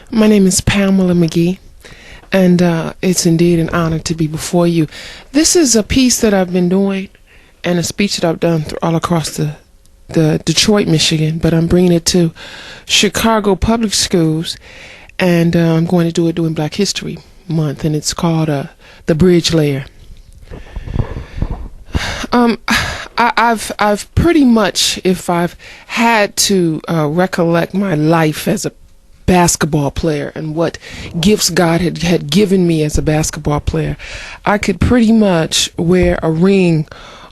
My name is Pam McGee, and it's indeed an honor to be before you. This is a piece that I've been doing and a speech that I've done all across the Detroit, Michigan, but I'm bringing it to Chicago public schools, and I'm going to do it during Black History Month, and it's called The Bridge Layer. I've pretty much, if I've had to recollect my life as a basketball player and what gifts God had given me as a basketball player, I could pretty much wear a ring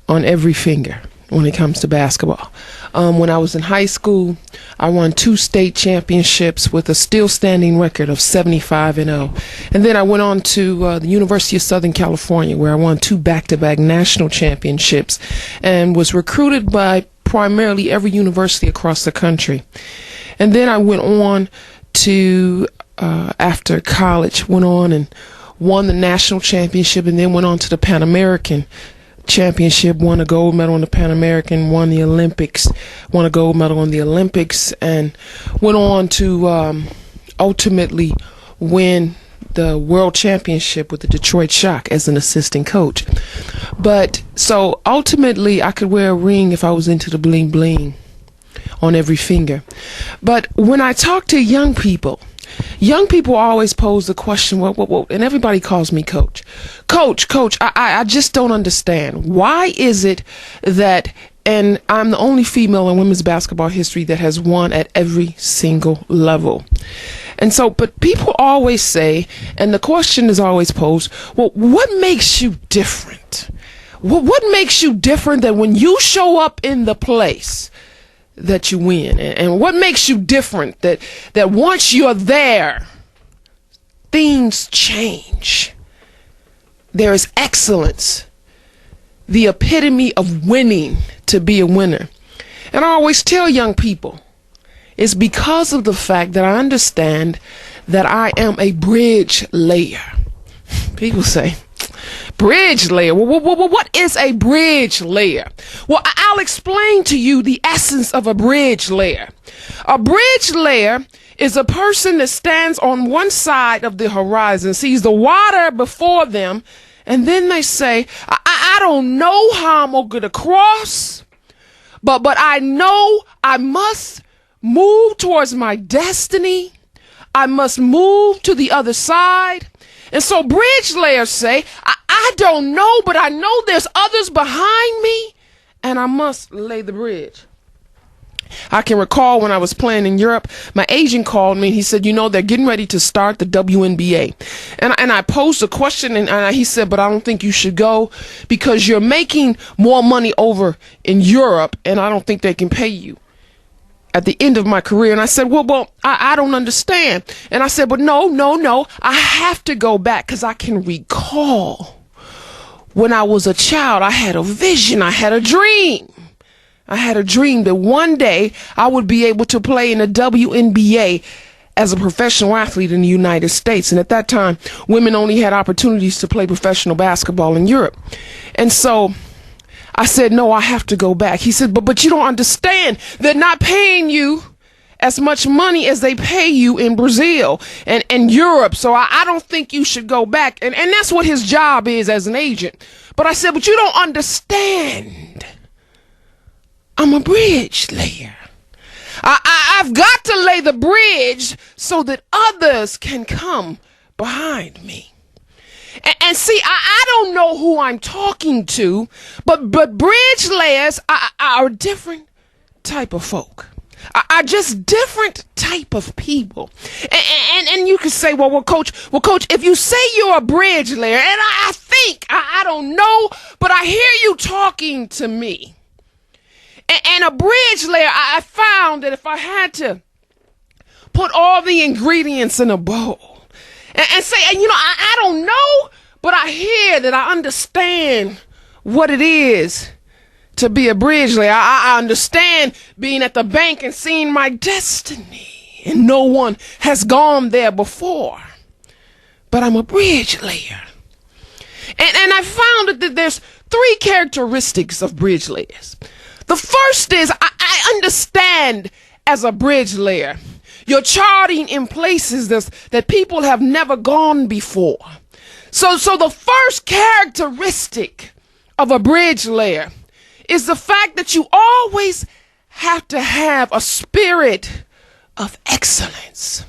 on every finger when it comes to basketball. When I was in high school, I won 2 state championships with a still standing record of 75-0. And then I went on to the University of Southern California, where I won 2 back-to-back national championships and was recruited by primarily every university across the country. And then I went on to, after college, went on and won the national championship, and then went on to the Pan American championship, won a gold medal in the Pan American, won the Olympics, won a gold medal in the Olympics, and went on to ultimately win the world championship with the Detroit Shock as an assistant coach. But so ultimately I could wear a ring if I was into the bling bling on every finger. But when I talk to young people always pose the question, well, and everybody calls me coach. Coach, I just don't understand. Why is it that, and I'm the only female in women's basketball history that has won at every single level. And so, but people always say, and the question is always posed, well, what makes you different? What makes you different that when you show up in the place that you win? And what makes you different that once you're there, things change? There is excellence, the epitome of winning to be a winner. And I always tell young people, it's because of the fact that I understand that I am a bridge layer. People say, bridge layer. What is a bridge layer? Well, I'll explain to you the essence of a bridge layer. A bridge layer is a person that stands on one side of the horizon, sees the water before them, and then they say, I don't know how I'm going to get across, but I know I must move towards my destiny. I must move to the other side. And so bridge layers say, I don't know, but I know there's others behind me, and I must lay the bridge. I can recall when I was playing in Europe, my agent called me and he said, they're getting ready to start the WNBA. And I posed a question, and he said, but I don't think you should go because you're making more money over in Europe, and I don't think they can pay you at the end of my career. And I said, well, I don't understand. And I said, but no, I have to go back because I can recall when I was a child, I had a vision, I had a dream. I had a dream that one day I would be able to play in the WNBA as a professional athlete in the United States. And at that time, women only had opportunities to play professional basketball in Europe. And so I said, no, I have to go back. He said, but you don't understand. They're not paying you as much money as they pay you in Brazil and Europe. So I don't think you should go back. And that's what his job is as an agent. But I said, but you don't understand. I'm a bridge layer. I've got to lay the bridge so that others can come behind me. And see, I don't know who I'm talking to, but bridge layers are a different type of folk. Are just different type of people. And you can say, well, coach, if you say you're a bridge layer, and I think, I don't know, but I hear you talking to me. And a bridge layer, I found that if I had to put all the ingredients in a bowl and say, I don't know, but I hear that I understand what it is to be a bridge layer. I understand being at the bank and seeing my destiny, and no one has gone there before. But I'm a bridge layer. And I found that there's 3 characteristics of bridge layers. The first is I understand as a bridge layer You're charting in places that people have never gone before. So the first characteristic of a bridge layer is the fact that you always have to have a spirit of excellence.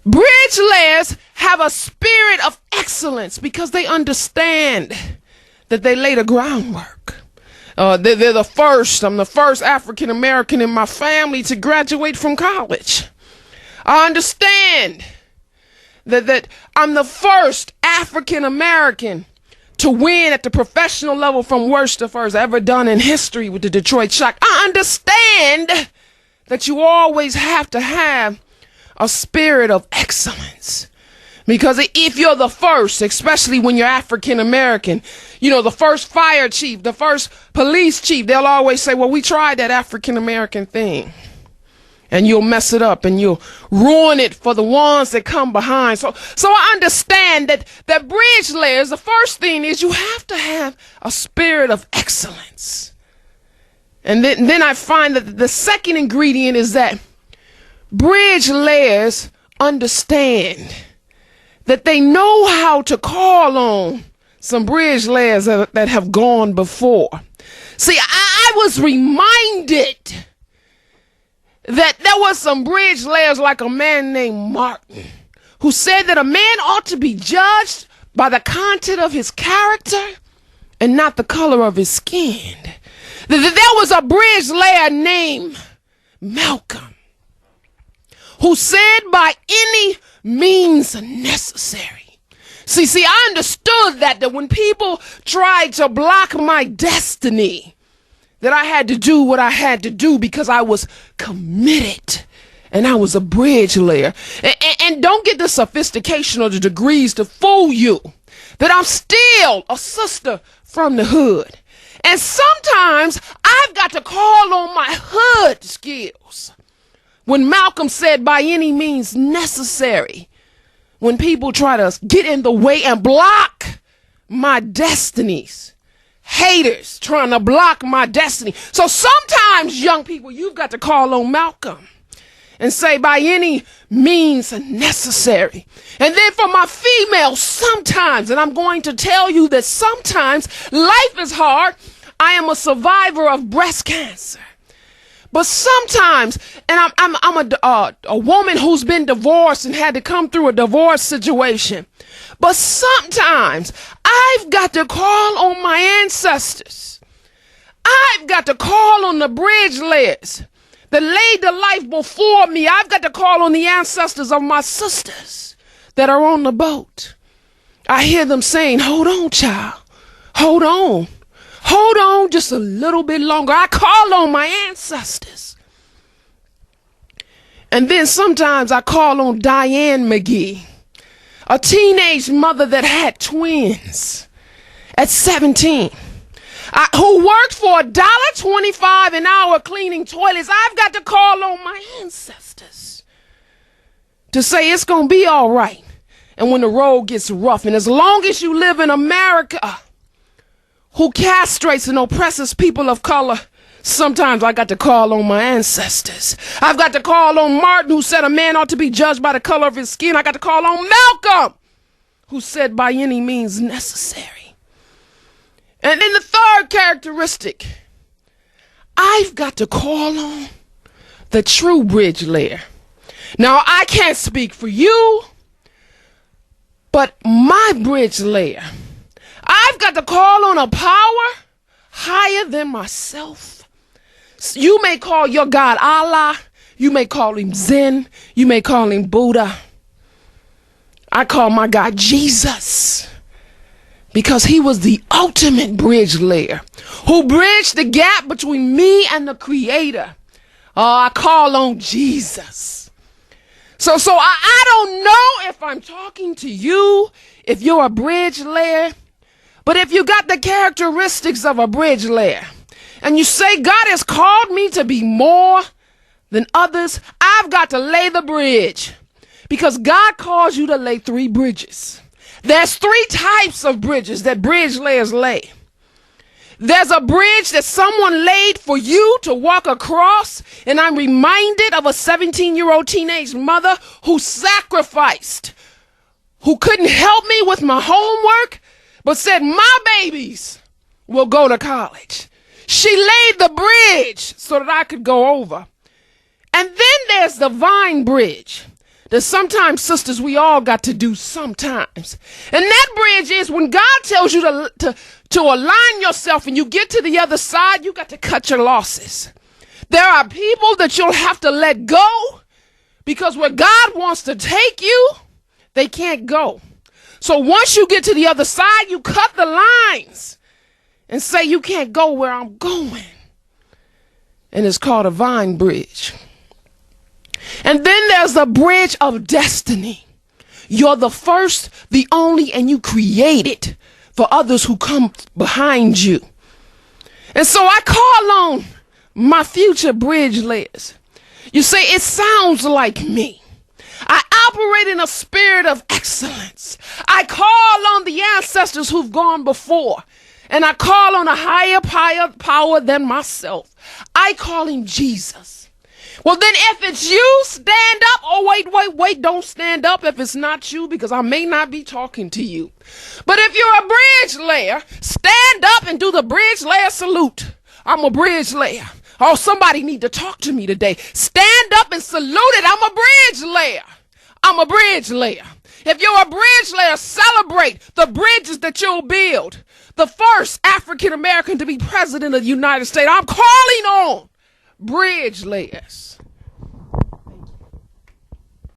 Bridge layers have a spirit of excellence because they understand that they lay the groundwork. They're the first. I'm the first African American in my family to graduate from college. I understand that I'm the first African American to win at the professional level from worst to first ever done in history with the Detroit Shock. I understand that you always have to have a spirit of excellence. Because if you're the first, especially when you're African American, the first fire chief, the first police chief, they'll always say, well, we tried that African American thing. And you'll mess it up and you'll ruin it for the ones that come behind. So I understand that bridge layers, the first thing is you have to have a spirit of excellence. And then I find that the second ingredient is that bridge layers understand that they know how to call on some bridge layers that have gone before. See, I was reminded that there was some bridge layers like a man named Martin who said that a man ought to be judged by the content of his character and not the color of his skin. There was a bridge layer named Malcolm who said by any means necessary. See, I understood that when people tried to block my destiny, that I had to do what I had to do because I was committed and I was a bridge layer. And don't get the sophistication or the degrees to fool you that I'm still a sister from the hood. And sometimes I've got to call on my hood skills. When Malcolm said by any means necessary, when people try to get in the way and block my destinies, haters trying to block my destiny. So sometimes, young people, you've got to call on Malcolm and say by any means necessary. And then for my females, sometimes, and I'm going to tell you that sometimes life is hard. I am a survivor of breast cancer. But sometimes, and I'm a woman who's been divorced and had to come through a divorce situation. But sometimes I've got to call on my ancestors. I've got to call on the bridge layers that laid the life before me. I've got to call on the ancestors of my sisters that are on the boat. I hear them saying, hold on, child. Hold on. Hold on just a little bit longer. I call on my ancestors. And then sometimes I call on Diane McGee, a teenage mother that had twins at 17, who worked for $1.25 an hour cleaning toilets. I've got to call on my ancestors to say it's going to be all right. And when the road gets rough, and as long as you live in America, who castrates and oppresses people of color, sometimes I got to call on my ancestors. I've got to call on Martin, who said a man ought to be judged by the color of his skin. I got to call on Malcolm, who said by any means necessary. And then the third characteristic, I've got to call on the true bridge layer. Now, I can't speak for you, but my bridge layer, I've got to call on a power higher than myself. You may call your God Allah. You may call him Zen. You may call him Buddha. I call my God Jesus because he was the ultimate bridge layer who bridged the gap between me and the Creator. I call on Jesus. So I don't know if I'm talking to you, if you're a bridge layer. But if you got the characteristics of a bridge layer and you say God has called me to be more than others, I've got to lay the bridge because God calls you to lay 3 bridges. There's 3 types of bridges that bridge layers lay. There's a bridge that someone laid for you to walk across, and I'm reminded of a 17-year-old teenage mother who sacrificed, who couldn't help me with my homework, but said, my babies will go to college. She laid the bridge so that I could go over. And then there's the vine bridge that sometimes, sisters, we all got to do sometimes. And that bridge is when God tells you to align yourself and you get to the other side, you got to cut your losses. There are people that you'll have to let go because where God wants to take you, they can't go. So once you get to the other side, you cut the lines and say you can't go where I'm going. And it's called a vine bridge. And then there's the bridge of destiny. You're the first, the only, and you create it for others who come behind you. And so I call on my future bridge layers. You say, it sounds like me. I operate in a spirit of excellence. I call on the ancestors who've gone before. And I call on a higher power than myself. I call him Jesus. Well, then if it's you, stand up. Oh, wait, don't stand up if it's not you, because I may not be talking to you. But if you're a bridge layer, stand up and do the bridge layer salute. I'm a bridge layer. Oh, somebody need to talk to me today. Stand up and salute it. I'm a bridge layer. I'm a bridge layer. If you're a bridge layer, celebrate the bridges that you'll build. The first African American to be president of the United States. I'm calling on bridge layers.